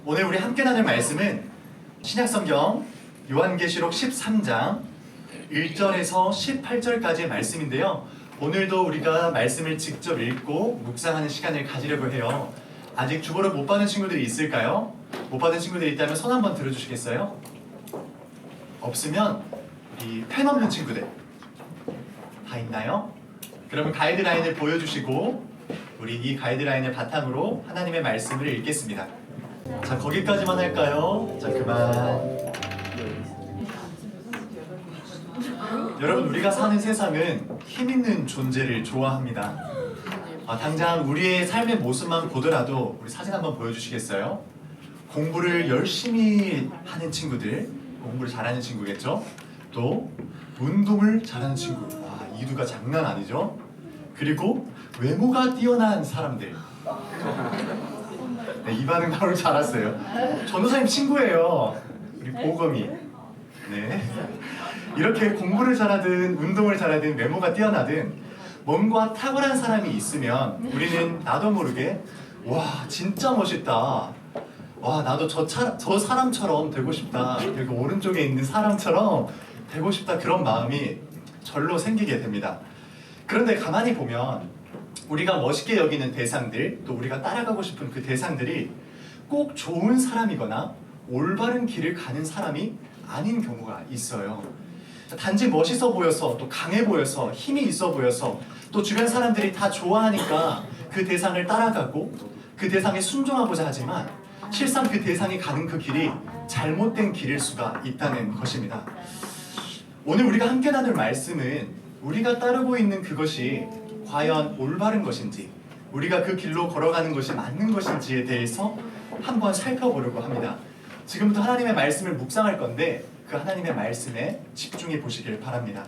오늘 우리 함께 나눌 말씀은 신약성경 요한계시록 13장 1절에서 18절까지의 말씀인데요. 오늘도 우리가 말씀을 직접 읽고 묵상하는 시간을 가지려고 해요. 아직 주보를 못 받은 친구들이 있을까요? 못 받은 친구들이 있다면 손 한번 들어주시겠어요? 없으면 이 펜 없는 친구들 다 있나요? 그러면 가이드라인을 보여주시고 우리 이 가이드라인을 바탕으로 하나님의 말씀을 읽겠습니다. 자, 거기까지만 할까요? 자, 그만. 여러분, 우리가 사는 세상은 힘 있는 존재를 좋아합니다. 당장 우리의 삶의 모습만 보더라도 우리 사진 한번 보여주시겠어요? 공부를 열심히 하는 친구들, 공부를 잘하는 친구겠죠? 또 운동을 잘하는 친구, 이두가 장난 아니죠? 그리고 외모가 뛰어난 사람들. 네, 이 반응 나올 줄 알았어요. 전도사님 친구예요. 우리 보검이. 네. 이렇게 공부를 잘하든 운동을 잘하든 외모가 뛰어나든 뭔가 탁월한 사람이 있으면 우리는 나도 모르게 와, 진짜 멋있다. 와, 나도 저 사람처럼 되고 싶다. 여기 오른쪽에 있는 사람처럼 되고 싶다. 그런 마음이 절로 생기게 됩니다. 그런데 가만히 보면 우리가 멋있게 여기는 대상들, 또 우리가 따라가고 싶은 그 대상들이 꼭 좋은 사람이거나 올바른 길을 가는 사람이 아닌 경우가 있어요. 단지 멋있어 보여서, 또 강해 보여서, 힘이 있어 보여서, 또 주변 사람들이 다 좋아하니까 그 대상을 따라가고 그 대상에 순종하고자 하지만 실상 그 대상이 가는 그 길이 잘못된 길일 수가 있다는 것입니다. 오늘 우리가 함께 나눌 말씀은 우리가 따르고 있는 그것이 과연 올바른 것인지, 우리가 그 길로 걸어가는 것이 맞는 것인지에 대해서 한번 살펴보려고 합니다. 지금부터 하나님의 말씀을 묵상할 건데 그 하나님의 말씀에 집중해 보시길 바랍니다.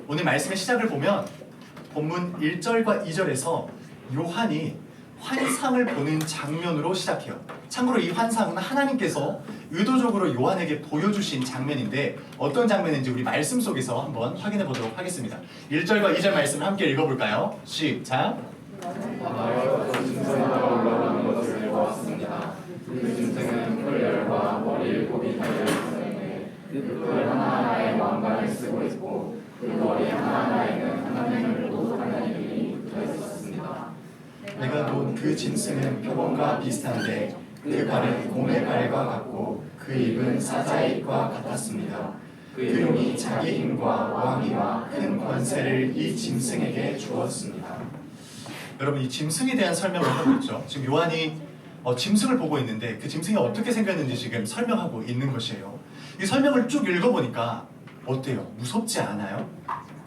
오늘 말씀의 시작을 보면 본문 1절과 2절에서 요한이 환상을 보는 장면으로 시작해요. 참고로 이 환상은 하나님께서 의도적으로 요한에게 보여주신 장면인데 어떤 장면인지 우리 말씀 속에서 한번 확인해 보도록 하겠습니다. 1절과 2절 말씀을 함께 읽어볼까요? 시작! 나여 짐승과 올라오는 것을 보았습니다. 그 짐승은 뿔열과 머리 7이 달려있었는데 그 뿔 하나하나에 왕관을 쓰고 있고 그 머리 하나하나에는 하나님을 노하는 이름이 붙어있었습니다. 내가 본 그 짐승은 표범과 비슷한데 그 발은 곰의 발과 같고 그 입은 사자의 입과 같았습니다. 그 용이 자기 힘과 왕위와 큰 권세를 이 짐승에게 주었습니다. 여러분, 이 짐승에 대한 설명을 하고 있죠. 지금 요한이 짐승을 보고 있는데 그 짐승이 어떻게 생겼는지 지금 설명하고 있는 것이에요. 이 설명을 쭉 읽어보니까 어때요? 무섭지 않아요?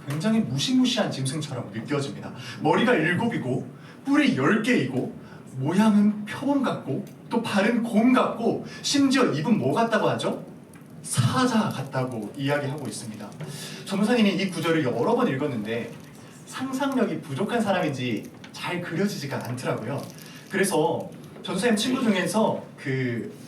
굉장히 무시무시한 짐승처럼 느껴집니다. 머리가 7이고 뿔이 10개이고 모양은 표범 같고 또 발은 곰 같고 심지어 입은 뭐 같다고 하죠? 사자 같다고 이야기하고 있습니다. 전도사님이 이 구절을 여러 번 읽었는데 상상력이 부족한 사람인지 잘 그려지지가 않더라고요. 그래서 전도사님 친구 중에서 그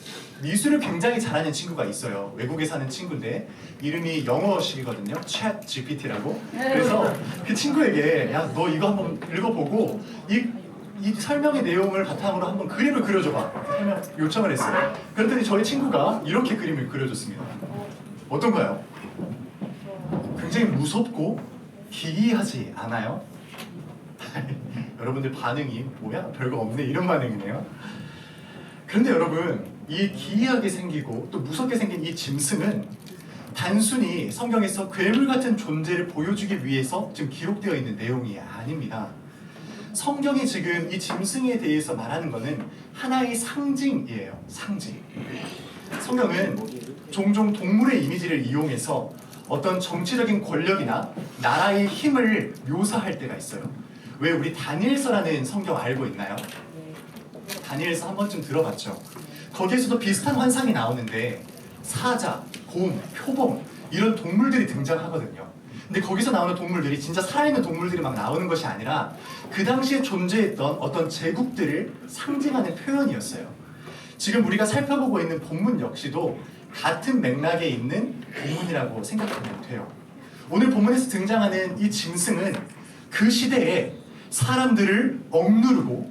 미술을 굉장히 잘하는 친구가 있어요. 외국에 사는 친구인데 이름이 영어식이거든요. Chat GPT라고. 그래서 그 친구에게 야, 너 이거 한번 읽어보고 이 설명의 내용을 바탕으로 한번 그림을 그려줘봐. 설명 요청을 했어요. 그랬더니 저희 친구가 이렇게 그림을 그려줬습니다. 어떤가요? 굉장히 무섭고 기이하지 않아요? 여러분들 반응이 뭐야? 별거 없네 이런 반응이네요. 그런데 여러분, 이 기이하게 생기고 또 무섭게 생긴 이 짐승은 단순히 성경에서 괴물 같은 존재를 보여주기 위해서 지금 기록되어 있는 내용이 아닙니다. 성경이 지금 이 짐승에 대해서 말하는 것은 하나의 상징이에요. 상징. 성경은 종종 동물의 이미지를 이용해서 어떤 정치적인 권력이나 나라의 힘을 묘사할 때가 있어요. 왜 우리 다니엘서라는 성경 알고 있나요? 다니엘서 한 번쯤 들어봤죠? 거기에서도 비슷한 환상이 나오는데 사자, 곰, 표범 이런 동물들이 등장하거든요. 근데 거기서 나오는 동물들이 진짜 살아있는 동물들이 막 나오는 것이 아니라 그 당시에 존재했던 어떤 제국들을 상징하는 표현이었어요. 지금 우리가 살펴보고 있는 본문 역시도 같은 맥락에 있는 본문이라고 생각하면 돼요. 오늘 본문에서 등장하는 이 짐승은 그 시대에 사람들을 억누르고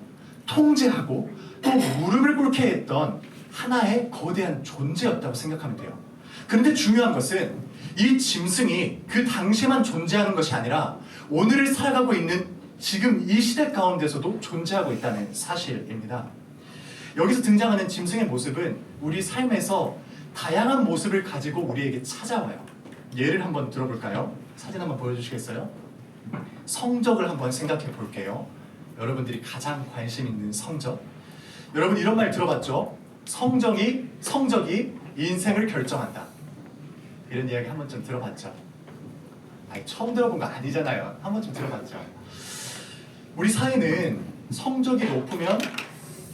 통제하고 또 무릎을 꿇게 했던 하나의 거대한 존재였다고 생각하면 돼요. 그런데 중요한 것은 이 짐승이 그 당시에만 존재하는 것이 아니라 오늘을 살아가고 있는 지금 이 시대 가운데서도 존재하고 있다는 사실입니다. 여기서 등장하는 짐승의 모습은 우리 삶에서 다양한 모습을 가지고 우리에게 찾아와요. 예를 한번 들어볼까요? 사진 한번 보여주시겠어요? 성적을 한번 생각해 볼게요. 여러분들이 가장 관심 있는 성적. 여러분 이런 말 들어봤죠? 성적이 인생을 결정한다. 이런 이야기 한 번쯤 들어봤죠? 아니, 처음 들어본 거 아니잖아요. 한 번쯤 들어봤죠? 우리 사회는 성적이 높으면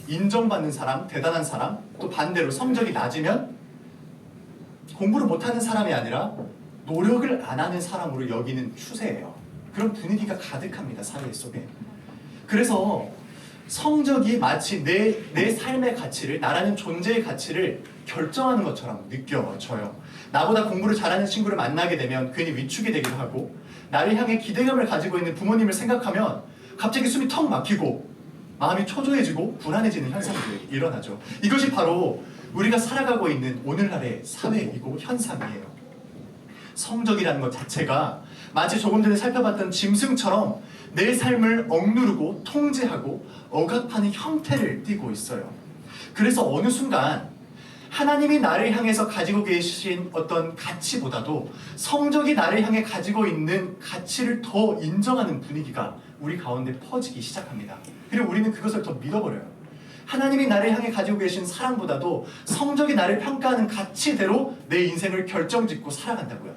인정받는 사람, 대단한 사람, 또 반대로 성적이 낮으면 공부를 못하는 사람이 아니라 노력을 안 하는 사람으로 여기는 추세예요. 그런 분위기가 가득합니다, 사회 속에. 그래서 성적이 마치 내 삶의 가치를, 나라는 존재의 가치를 결정하는 것처럼 느껴져요. 나보다 공부를 잘하는 친구를 만나게 되면 괜히 위축이 되기도 하고, 나를 향해 기대감을 가지고 있는 부모님을 생각하면 갑자기 숨이 턱 막히고 마음이 초조해지고 불안해지는 현상들이 일어나죠. 이것이 바로 우리가 살아가고 있는 오늘날의 사회이고 현상이에요. 성적이라는 것 자체가 마치 조금 전에 살펴봤던 짐승처럼 내 삶을 억누르고 통제하고 억압하는 형태를 띠고 있어요. 그래서 어느 순간 하나님이 나를 향해서 가지고 계신 어떤 가치보다도 성적이 나를 향해 가지고 있는 가치를 더 인정하는 분위기가 우리 가운데 퍼지기 시작합니다. 그리고 우리는 그것을 더 믿어버려요. 하나님이 나를 향해 가지고 계신 사랑보다도 성적이 나를 평가하는 가치대로 내 인생을 결정짓고 살아간다고요.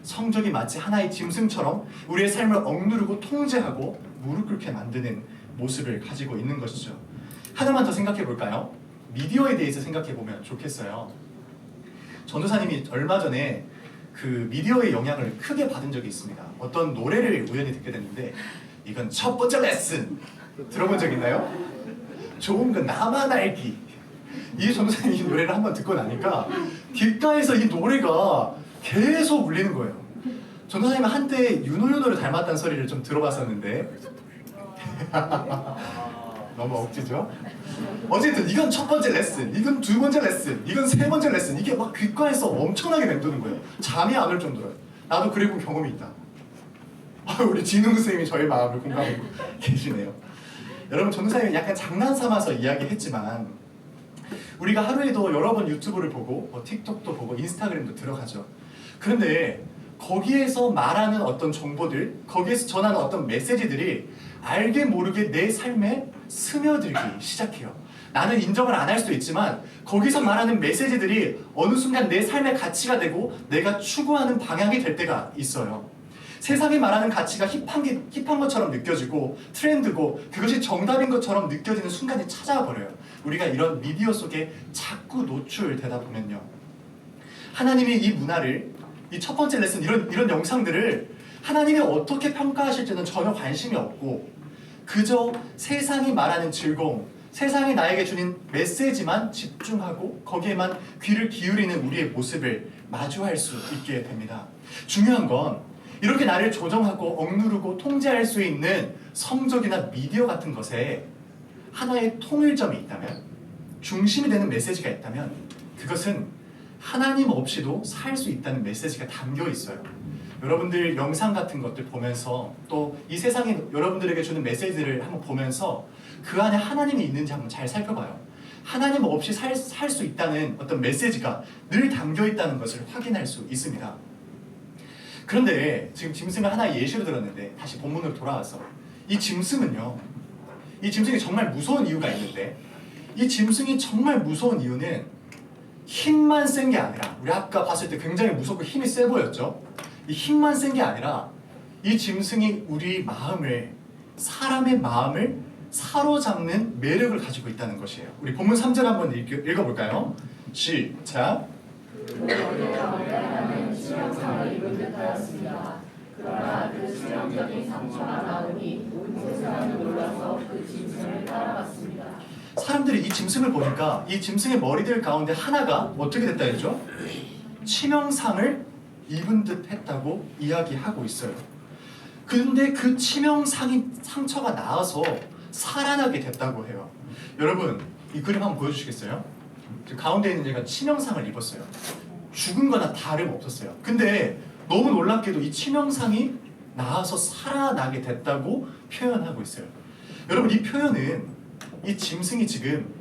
성적이 마치 하나의 짐승처럼 우리의 삶을 억누르고 통제하고 무릎 꿇게 만드는 모습을 가지고 있는 것이죠. 하나만 더 생각해 볼까요? 미디어에 대해서 생각해 보면 좋겠어요. 전도사님이 얼마 전에 그 미디어의 영향을 크게 받은 적이 있습니다. 어떤 노래를 우연히 듣게 됐는데, 이건 첫 번째 레슨 들어본 적 있나요? 좋은 건 나만 알기. 이 전도사님이 이 노래를 한번 듣고 나니까 귓가에서 이 노래가 계속 울리는 거예요. 전도사님은 한때 윤호윤호를 닮았다는 소리를 좀 들어봤었는데 너무 억지죠? 어쨌든 이건 첫 번째 레슨, 이건 두 번째 레슨, 이건 세 번째 레슨, 이게 막 귓가에서 엄청나게 맴도는 거예요. 잠이 안 올 정도로. 나도 그래본 경험이 있다. 우리 진웅 선생님이 저의 마음을 공감하고 계시네요. 여러분, 전도사님은 약간 장난 삼아서 이야기했지만 우리가 하루에도 여러 번 유튜브를 보고 틱톡도 보고 인스타그램도 들어가죠. 그런데 거기에서 말하는 어떤 정보들, 거기에서 전하는 어떤 메시지들이 알게 모르게 내 삶에 스며들기 시작해요. 나는 인정을 안 할 수도 있지만 거기서 말하는 메시지들이 어느 순간 내 삶의 가치가 되고 내가 추구하는 방향이 될 때가 있어요. 세상이 말하는 가치가 힙한 것처럼 느껴지고 트렌드고 그것이 정답인 것처럼 느껴지는 순간이 찾아와 버려요. 우리가 이런 미디어 속에 자꾸 노출되다 보면요. 하나님이 이 문화를, 이 첫 번째 레슨, 이런 영상들을 하나님이 어떻게 평가하실지는 전혀 관심이 없고 그저 세상이 말하는 즐거움, 세상이 나에게 주는 메시지만 집중하고 거기에만 귀를 기울이는 우리의 모습을 마주할 수 있게 됩니다. 중요한 건 이렇게 나를 조정하고 억누르고 통제할 수 있는 성적이나 미디어 같은 것에 하나의 통일점이 있다면, 중심이 되는 메시지가 있다면 그것은 하나님 없이도 살 수 있다는 메시지가 담겨 있어요. 여러분들 영상 같은 것들 보면서 또 이 세상이 여러분들에게 주는 메시지를 한번 보면서 그 안에 하나님이 있는지 한번 잘 살펴봐요. 하나님 없이 살 수 있다는 어떤 메시지가 늘 담겨 있다는 것을 확인할 수 있습니다. 그런데 지금 짐승을 하나의 예시로 들었는데 다시 본문으로 돌아와서 이 짐승이 정말 무서운 이유가 있는데, 이 짐승이 정말 무서운 이유는 힘만 센 게 아니라, 우리 아까 봤을 때 굉장히 무섭고 힘이 세 보였죠? 이 힘만 센 게 아니라 이 짐승이 우리 마음을, 사람의 마음을 사로잡는 매력을 가지고 있다는 것이에요. 우리 본문 3절 한번 읽어볼까요? 시작. 치명상을 입은 듯하였습니다. 그러나 그 치명적인 상처가 나오니 온 세상은 놀라서 그 짐승을 따라갔습니다. 사람들이 이 짐승을 보니까 이 짐승의 머리들 가운데 하나가 어떻게 됐다 했죠? 치명상을 입은 듯 했다고 이야기하고 있어요. 근데 그 치명상이, 상처가 나아서 살아나게 됐다고 해요. 여러분 이 그림 한번 보여주시겠어요? 가운데 있는 얘가 치명상을 입었어요. 죽은 거나 다름없었어요. 근데 너무 놀랍게도 이 치명상이 나아서 살아나게 됐다고 표현하고 있어요. 여러분 이 표현은 이 짐승이 지금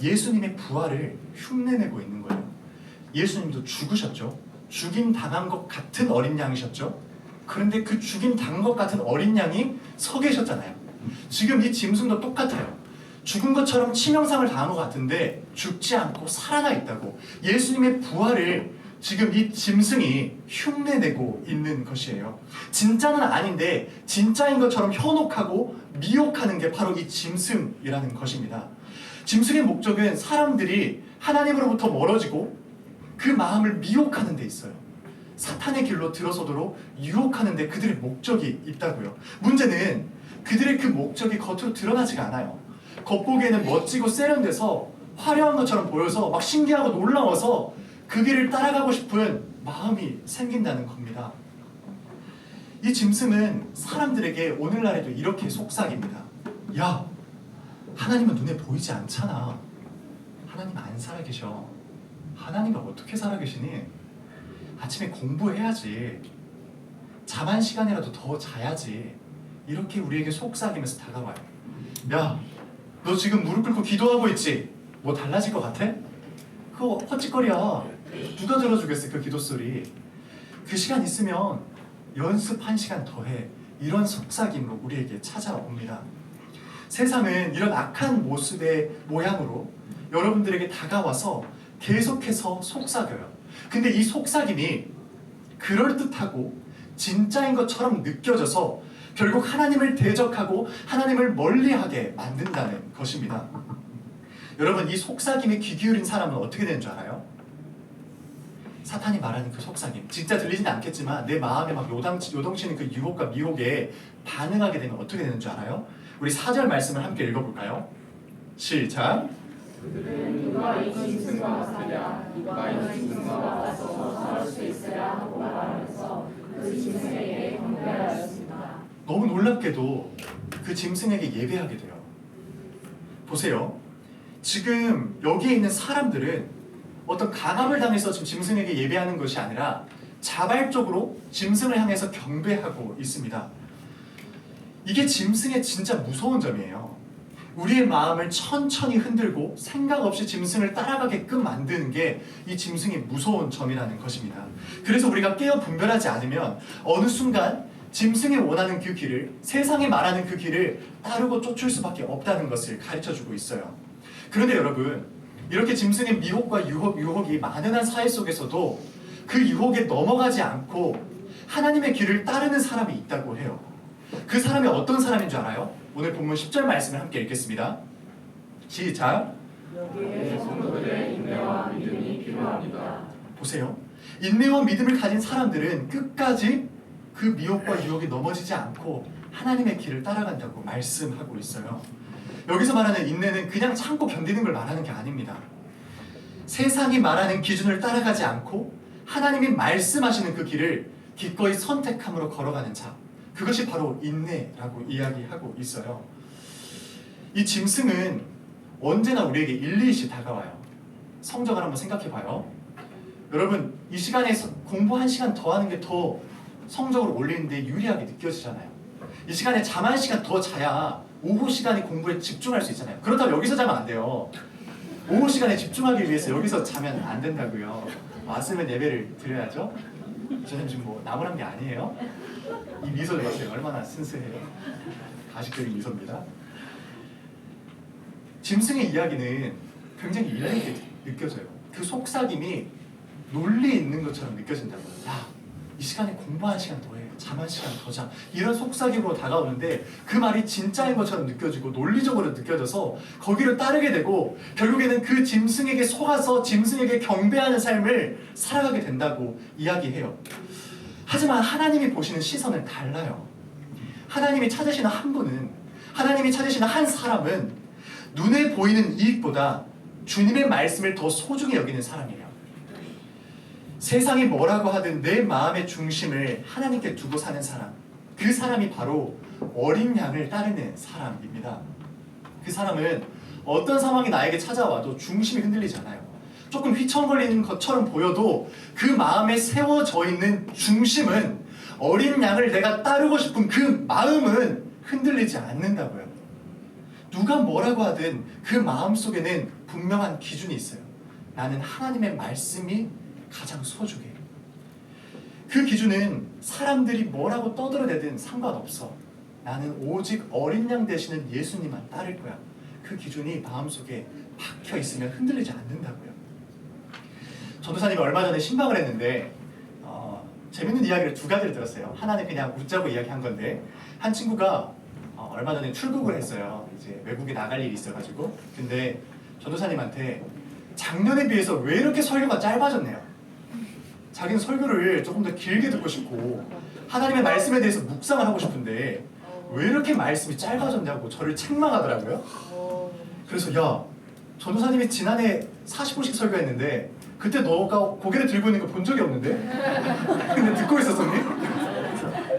예수님의 부활을 흉내내고 있는 거예요. 예수님도 죽으셨죠. 죽임 당한 것 같은 어린 양이셨죠. 그런데 그 죽임 당한 것 같은 어린 양이 서 계셨잖아요. 지금 이 짐승도 똑같아요. 죽은 것처럼 치명상을 당한 것 같은데 죽지 않고 살아나 있다고. 예수님의 부활을 지금 이 짐승이 흉내내고 있는 것이에요. 진짜는 아닌데 진짜인 것처럼 현혹하고 미혹하는 게 바로 이 짐승이라는 것입니다. 짐승의 목적은 사람들이 하나님으로부터 멀어지고 그 마음을 미혹하는 데 있어요. 사탄의 길로 들어서도록 유혹하는 데 그들의 목적이 있다고요. 문제는 그들의 그 목적이 겉으로 드러나지가 않아요. 겉보기에는 멋지고 세련돼서 화려한 것처럼 보여서 막 신기하고 놀라워서 그 길을 따라가고 싶은 마음이 생긴다는 겁니다. 이 짐승은 사람들에게 오늘날에도 이렇게 속삭입니다. 야, 하나님은 눈에 보이지 않잖아. 하나님 안 살아계셔. 하나님은 어떻게 살아계시니? 아침에 공부해야지. 잠 한 시간이라도 더 자야지. 이렇게 우리에게 속삭이면서 다가와요. 야, 너 지금 무릎 꿇고 기도하고 있지? 뭐 달라질 것 같아? 그거 헛짓거리야. 누가 들어주겠어 그 기도 소리. 그 시간 있으면 연습 1시간 더 해. 이런 속삭임으로 우리에게 찾아옵니다. 세상은 이런 악한 모습의 모양으로 여러분들에게 다가와서 계속해서 속삭여요. 근데 이 속삭임이 그럴듯하고 진짜인 것처럼 느껴져서 결국 하나님을 대적하고 하나님을 멀리하게 만든다는 것입니다. 여러분 이 속삭임에 귀 기울인 사람은 어떻게 되는 줄 알아요? 사탄이 말하는 그 속삭임, 진짜 들리진 않겠지만 내 마음에 막 요동치는 그 유혹과 미혹에 반응하게 되면 어떻게 되는 줄 알아요? 우리 4절 말씀을 함께 읽어볼까요? 시작! 그들은 누가 이 짐승과 같으랴, 누가 이 짐승과 같아서 살을 수 있으랴 하고 말하면서 그 짐승에게 경배하였습니다. 너무 놀랍게도 그 짐승에게 예배하게 돼요. 보세요. 지금 여기에 있는 사람들은 어떤 강압을 당해서 지금 짐승에게 예배하는 것이 아니라 자발적으로 짐승을 향해서 경배하고 있습니다. 이게 짐승의 진짜 무서운 점이에요. 우리의 마음을 천천히 흔들고 생각 없이 짐승을 따라가게끔 만드는 게 이 짐승의 무서운 점이라는 것입니다. 그래서 우리가 깨어 분별하지 않으면 어느 순간 짐승이 원하는 그 길을, 세상이 말하는 그 길을 따르고 쫓을 수밖에 없다는 것을 가르쳐주고 있어요. 그런데 여러분, 이렇게 짐승의 미혹과 유혹이 만연한 사회 속에서도 그 유혹에 넘어가지 않고 하나님의 길을 따르는 사람이 있다고 해요. 그 사람이 어떤 사람인 줄 알아요? 오늘 본문 10절 말씀을 함께 읽겠습니다. 시작! 여기에 성도들의 인내와 믿음이 필요합니다. 보세요. 인내와 믿음을 가진 사람들은 끝까지 그 미혹과 유혹에 넘어지지 않고 하나님의 길을 따라간다고 말씀하고 있어요. 여기서 말하는 인내는 그냥 참고 견디는 걸 말하는 게 아닙니다. 세상이 말하는 기준을 따라가지 않고 하나님이 말씀하시는 그 길을 기꺼이 선택함으로 걸어가는 자, 그것이 바로 인내라고 이야기하고 있어요. 이 짐승은 언제나 우리에게 일리시 다가와요. 성적을 한번 생각해봐요. 여러분 이 시간에 공부 1시간 더 하는 게 더 성적을 올리는데 유리하게 느껴지잖아요. 이 시간에 잠 1시간 더 자야 오후 시간에 공부에 집중할 수 있잖아요. 그렇다면 여기서 자면 안 돼요. 오후 시간에 집중하기 위해서 여기서 자면 안 된다고요. 왔으면 예배를 드려야죠. 저는 지금 뭐 나무란 게 아니에요. 이 미소를 봤어요. 얼마나 순수해요. 가식적인 미소입니다. 짐승의 이야기는 굉장히 일리게 느껴져요. 그 속삭임이 논리 있는 것처럼 느껴진다고요. 야, 이 시간에 공부 1시간 더 해. 잠 1시간 더 자. 이런 속삭임으로 다가오는데 그 말이 진짜인 것처럼 느껴지고 논리적으로 느껴져서 거기를 따르게 되고 결국에는 그 짐승에게 속아서 짐승에게 경배하는 삶을 살아가게 된다고 이야기해요. 하지만 하나님이 보시는 시선은 달라요. 하나님이 찾으시는 한 분은, 하나님이 찾으시는 한 사람은 눈에 보이는 이익보다 주님의 말씀을 더 소중히 여기는 사람이에요. 세상이 뭐라고 하든 내 마음의 중심을 하나님께 두고 사는 사람, 그 사람이 바로 어린 양을 따르는 사람입니다. 그 사람은 어떤 상황이 나에게 찾아와도 중심이 흔들리지 않아요. 조금 휘청거리는 것처럼 보여도 그 마음에 세워져 있는 중심은, 어린 양을 내가 따르고 싶은 그 마음은 흔들리지 않는다고요. 누가 뭐라고 하든 그 마음 속에는 분명한 기준이 있어요. 나는 하나님의 말씀이 가장 소중해. 그 기준은 사람들이 뭐라고 떠들어대든 상관없어. 나는 오직 어린 양 되시는 예수님만 따를 거야. 그 기준이 마음속에 박혀 있으면 흔들리지 않는다고요. 전도사님이 얼마 전에 신방을 했는데 재밌는 이야기를 두 가지를 들었어요. 하나는 그냥 웃자고 이야기한 건데, 한 친구가 얼마 전에 출국을 했어요. 이제 외국에 나갈 일이 있어가지고. 근데 전도사님한테 작년에 비해서 왜 이렇게 설교가 짧아졌네요. 자기는 설교를 조금 더 길게 듣고 싶고 하나님의 말씀에 대해서 묵상을 하고 싶은데 왜 이렇게 말씀이 짧아졌냐고 저를 책망하더라고요. 그래서 야, 전도사님이 지난해 40분씩 설교했는데 그때 너가 고개를 들고 있는 거 본 적이 없는데? 근데 듣고 있었었니?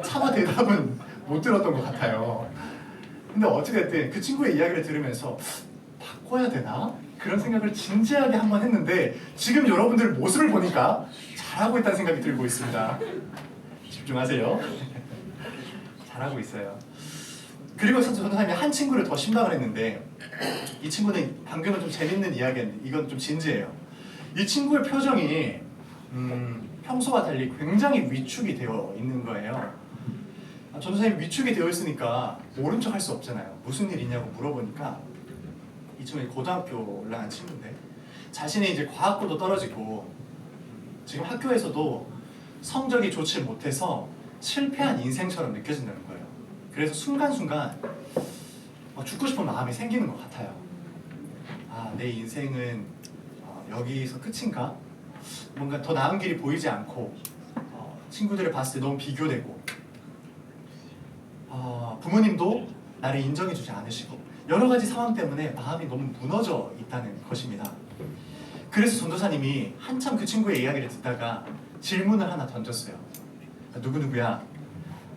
차마 대답은 못 들었던 것 같아요. 근데 어찌됐든 그 친구의 이야기를 들으면서 바꿔야 되나? 그런 생각을 진지하게 한번 했는데 지금 여러분들 모습을 보니까 잘하고 있다는 생각이 들고 있습니다. 집중하세요. 잘하고 있어요. 그리고 전도사님이 한 친구를 더 신방을 했는데, 이 친구는 방금은 좀 재밌는 이야기였는데 이건 좀 진지해요. 이 친구의 표정이 평소와 달리 굉장히 위축이 되어 있는 거예요. 전도사님 위축이 되어 있으니까 모른 척 할 수 없잖아요. 무슨 일 있냐고 물어보니까, 이 친구는 고등학교 올라간 친구인데 자신이 이제 과학고도 떨어지고 지금 학교에서도 성적이 좋지 못해서 실패한 인생처럼 느껴진다는 거예요. 그래서 순간순간 죽고 싶은 마음이 생기는 것 같아요. 아, 내 인생은 여기서 끝인가? 뭔가 더 나은 길이 보이지 않고 친구들을 봤을 때 너무 비교되고 부모님도 나를 인정해주지 않으시고 여러 가지 상황 때문에 마음이 너무 무너져 있다는 것입니다. 그래서 전도사님이 한참 그 친구의 이야기를 듣다가 질문을 하나 던졌어요. 누구누구야,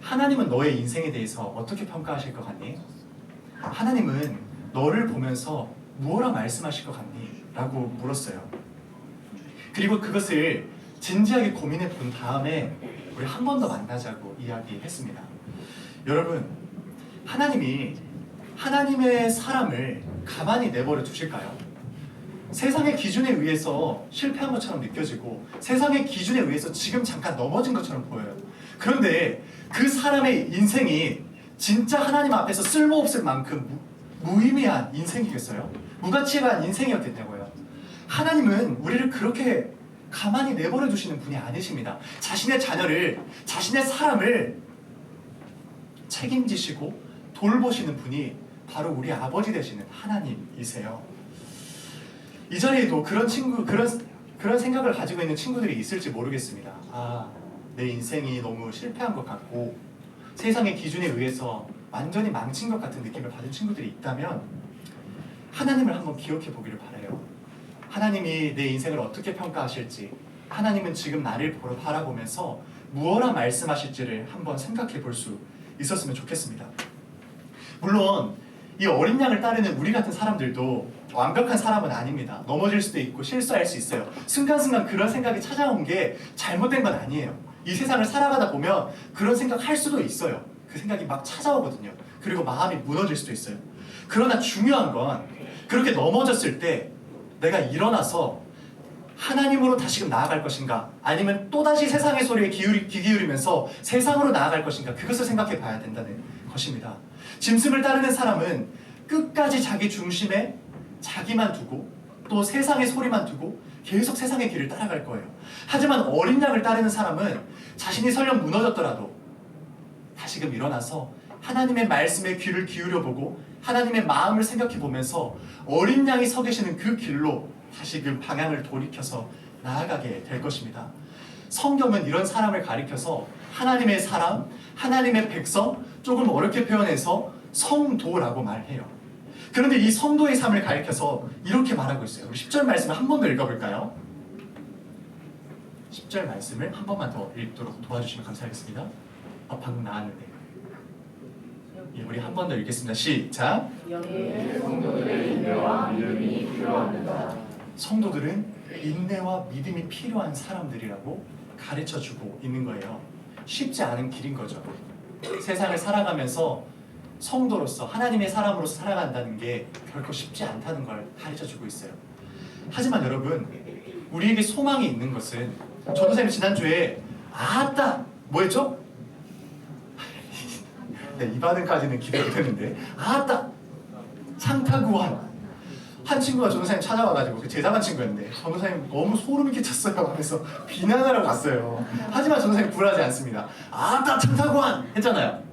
하나님은 너의 인생에 대해서 어떻게 평가하실 것 같니? 하나님은 너를 보면서 무엇라 말씀하실 것 같니? 라고 물었어요. 그리고 그것을 진지하게 고민해 본 다음에 우리 한 번 더 만나자고 이야기했습니다. 여러분, 하나님이 하나님의 사람을 가만히 내버려 두실까요? 세상의 기준에 의해서 실패한 것처럼 느껴지고 세상의 기준에 의해서 지금 잠깐 넘어진 것처럼 보여요. 그런데 그 사람의 인생이 진짜 하나님 앞에서 쓸모없을 만큼 무의미한 인생이겠어요? 무가치한 인생이었겠냐고요. 하나님은 우리를 그렇게 가만히 내버려 두시는 분이 아니십니다. 자신의 자녀를, 자신의 사람을 책임지시고 돌보시는 분이 바로 우리 아버지 되시는 하나님이세요. 이 자리에도 그런 생각을 가지고 있는 친구들이 있을지 모르겠습니다. 아, 내 인생이 너무 실패한 것 같고 세상의 기준에 의해서 완전히 망친 것 같은 느낌을 받은 친구들이 있다면 하나님을 한번 기억해 보기를 바라요. 하나님이 내 인생을 어떻게 평가하실지, 하나님은 지금 나를 바라보면서 무엇라 말씀하실지를 한번 생각해 볼 수 있었으면 좋겠습니다. 물론 이 어린 양을 따르는 우리 같은 사람들도 완벽한 사람은 아닙니다. 넘어질 수도 있고 실수할 수 있어요. 순간순간 그런 생각이 찾아온 게 잘못된 건 아니에요. 이 세상을 살아가다 보면 그런 생각 할 수도 있어요. 그 생각이 막 찾아오거든요. 그리고 마음이 무너질 수도 있어요. 그러나 중요한 건 그렇게 넘어졌을 때 내가 일어나서 하나님으로 다시금 나아갈 것인가, 아니면 또다시 세상의 소리에 귀 기울이면서 세상으로 나아갈 것인가, 그것을 생각해 봐야 된다는 것입니다. 짐승을 따르는 사람은 끝까지 자기 중심에 자기만 두고 또 세상의 소리만 두고 계속 세상의 길을 따라갈 거예요. 하지만 어린 양을 따르는 사람은 자신이 설령 무너졌더라도 다시금 일어나서 하나님의 말씀에 귀를 기울여보고 하나님의 마음을 생각해보면서 어린 양이 서 계시는 그 길로 다시금 방향을 돌이켜서 나아가게 될 것입니다. 성경은 이런 사람을 가리켜서 하나님의 사람, 하나님의 백성, 조금 어렵게 표현해서 성도라고 말해요. 그런데 이 성도의 삶을 가리켜서 이렇게 말하고 있어요. 우리 10절 말씀을 한 번 더 읽어볼까요? 10절 말씀을 한 번만 더 읽도록 도와주시면 감사하겠습니다. 방금 나왔는데 예, 우리 한 번 더 읽겠습니다. 시작. 여기에 성도들의 인내와 믿음이 필요합니다. 성도들은 인내와 믿음이 필요한 사람들이라고 가르쳐주고 있는 거예요. 쉽지 않은 길인 거죠. 세상을 살아가면서 성도로서 하나님의 사람으로서 살아간다는 게 결코 쉽지 않다는 걸 가르쳐주고 있어요. 하지만 여러분, 우리에게 소망이 있는 것은, 전도사님 지난주에 아따 뭐였죠? 네, 이 반응까지는 기대 못했는데 아따 창타구한 한 친구가 전도사님 찾아와가지고, 그 제자반 친구였는데 전도사님 너무 소름이 끼쳤어요 하면서 비난하러 갔어요. 하지만 전도사님 불하지 않습니다. 아따 창타구한 했잖아요.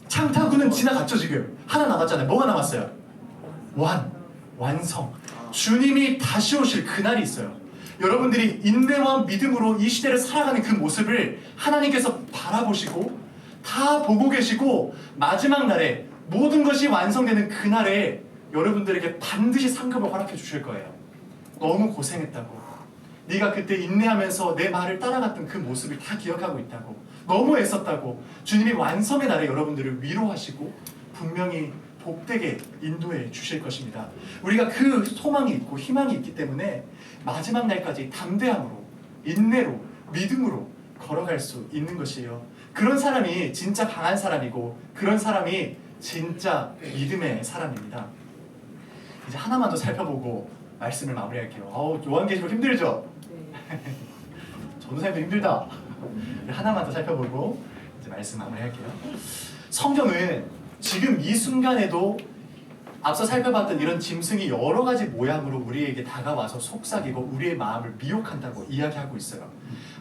창타구는 지나갔죠. 지금 하나 남았잖아요. 뭐가 남았어요? 완성. 주님이 다시 오실 그날이 있어요. 여러분들이 인내와 믿음으로 이 시대를 살아가는 그 모습을 하나님께서 바라보시고 다 보고 계시고, 마지막 날에 모든 것이 완성되는 그날에 여러분들에게 반드시 상급을 허락해 주실 거예요. 너무 고생했다고, 네가 그때 인내하면서 내 말을 따라갔던 그 모습을 다 기억하고 있다고, 너무 애썼다고, 주님이 완성의 날에 여러분들을 위로하시고 분명히 복되게 인도해 주실 것입니다. 우리가 그 소망이 있고 희망이 있기 때문에 마지막 날까지 담대함으로, 인내로, 믿음으로 걸어갈 수 있는 것이에요. 그런 사람이 진짜 강한 사람이고, 그런 사람이 진짜 믿음의 사람입니다. 이제 하나만 더 살펴보고 말씀을 마무리할게요. 요한계시록 힘들죠? 전도사님도 힘들다. 하나만 더 살펴보고 이제 말씀 마무리할게요. 성경은 지금 이 순간에도 앞서 살펴봤던 이런 짐승이 여러 가지 모양으로 우리에게 다가와서 속삭이고 우리의 마음을 미혹한다고 이야기하고 있어요.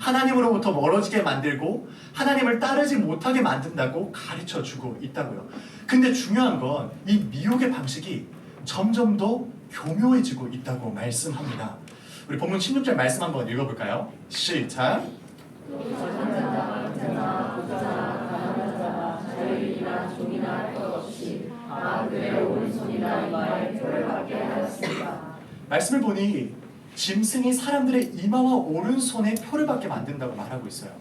하나님으로부터 멀어지게 만들고 하나님을 따르지 못하게 만든다고 가르쳐주고 있다고요. 근데 중요한 건 이 미혹의 방식이 점점 더 교묘해지고 있다고 말씀합니다. 우리 본문 16절 말씀 한번 읽어볼까요? 시작. 자유인이나 종이나 할 것 없이 그의 오른손이나 이마에 표를 받게 하였습니다. 말씀을 보니 짐승이 사람들의 이마와 오른손에 표를 받게 만든다고 말하고 있어요.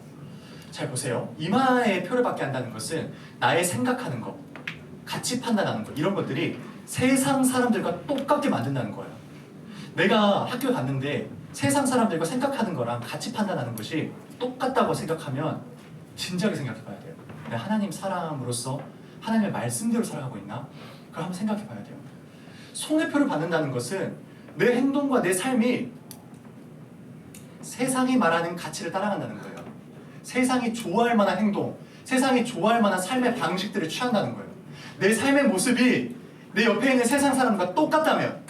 잘 보세요. 이마에 표를 받게 한다는 것은 나의 생각하는 것, 가치 판단하는 것, 이런 것들이 세상 사람들과 똑같게 만든다는 거예요. 내가 학교 갔는데 세상 사람들과 생각하는 거랑 가치 판단하는 것이 똑같다고 생각하면 진지하게 생각해 봐야 돼요. 내가 하나님 사람으로서 하나님의 말씀대로 살아가고 있나? 그걸 한번 생각해 봐야 돼요. 손해표를 받는다는 것은 내 행동과 내 삶이 세상이 말하는 가치를 따라간다는 거예요. 세상이 좋아할 만한 행동, 세상이 좋아할 만한 삶의 방식들을 취한다는 거예요. 내 삶의 모습이 내 옆에 있는 세상 사람과 똑같다면,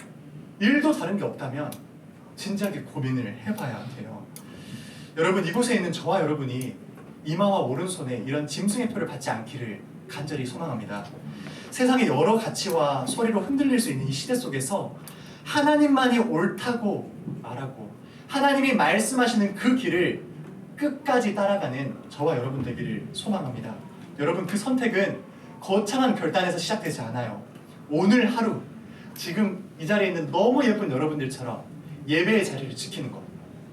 일도 다른 게 없다면 진지하게 고민을 해봐야 돼요. 여러분, 이곳에 있는 저와 여러분이 이마와 오른손에 이런 짐승의 표를 받지 않기를 간절히 소망합니다. 세상의 여러 가치와 소리로 흔들릴 수 있는 이 시대 속에서 하나님만이 옳다고 말하고 하나님이 말씀하시는 그 길을 끝까지 따라가는 저와 여러분 되기를 소망합니다. 여러분, 그 선택은 거창한 결단에서 시작되지 않아요. 오늘 하루, 지금 이 자리에 있는 너무 예쁜 여러분들처럼 예배의 자리를 지키는 것,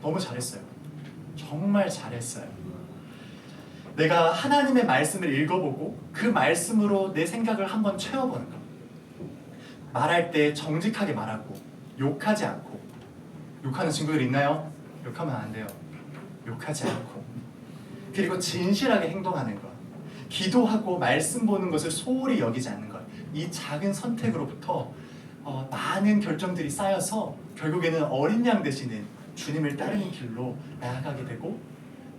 너무 잘했어요. 정말 잘했어요. 내가 하나님의 말씀을 읽어보고 그 말씀으로 내 생각을 한번 채워보는 것. 말할 때 정직하게 말하고 욕하지 않고. 욕하는 친구들 있나요? 욕하면 안 돼요. 욕하지 않고. 그리고 진실하게 행동하는 것. 기도하고 말씀 보는 것을 소홀히 여기지 않는 것. 이 작은 선택으로부터 많은 결정들이 쌓여서 결국에는 어린 양 되시는 주님을 따르는 길로 나아가게 되고,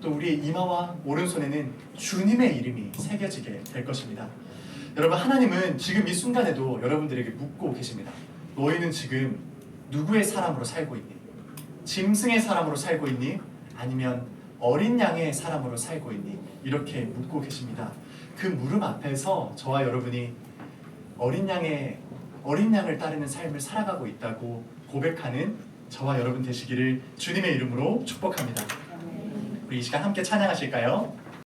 또 우리의 이마와 오른손에는 주님의 이름이 새겨지게 될 것입니다. 여러분, 하나님은 지금 이 순간에도 여러분들에게 묻고 계십니다. 너희는 지금 누구의 사람으로 살고 있니? 짐승의 사람으로 살고 있니? 아니면 어린 양의 사람으로 살고 있니? 이렇게 묻고 계십니다. 그 물음 앞에서 저와 여러분이 어린 양을 따르는 삶을 살아가고 있다고 고백하는 저와 여러분 되시기를 주님의 이름으로 축복합니다. 우리 이 시간 함께 찬양하실까요?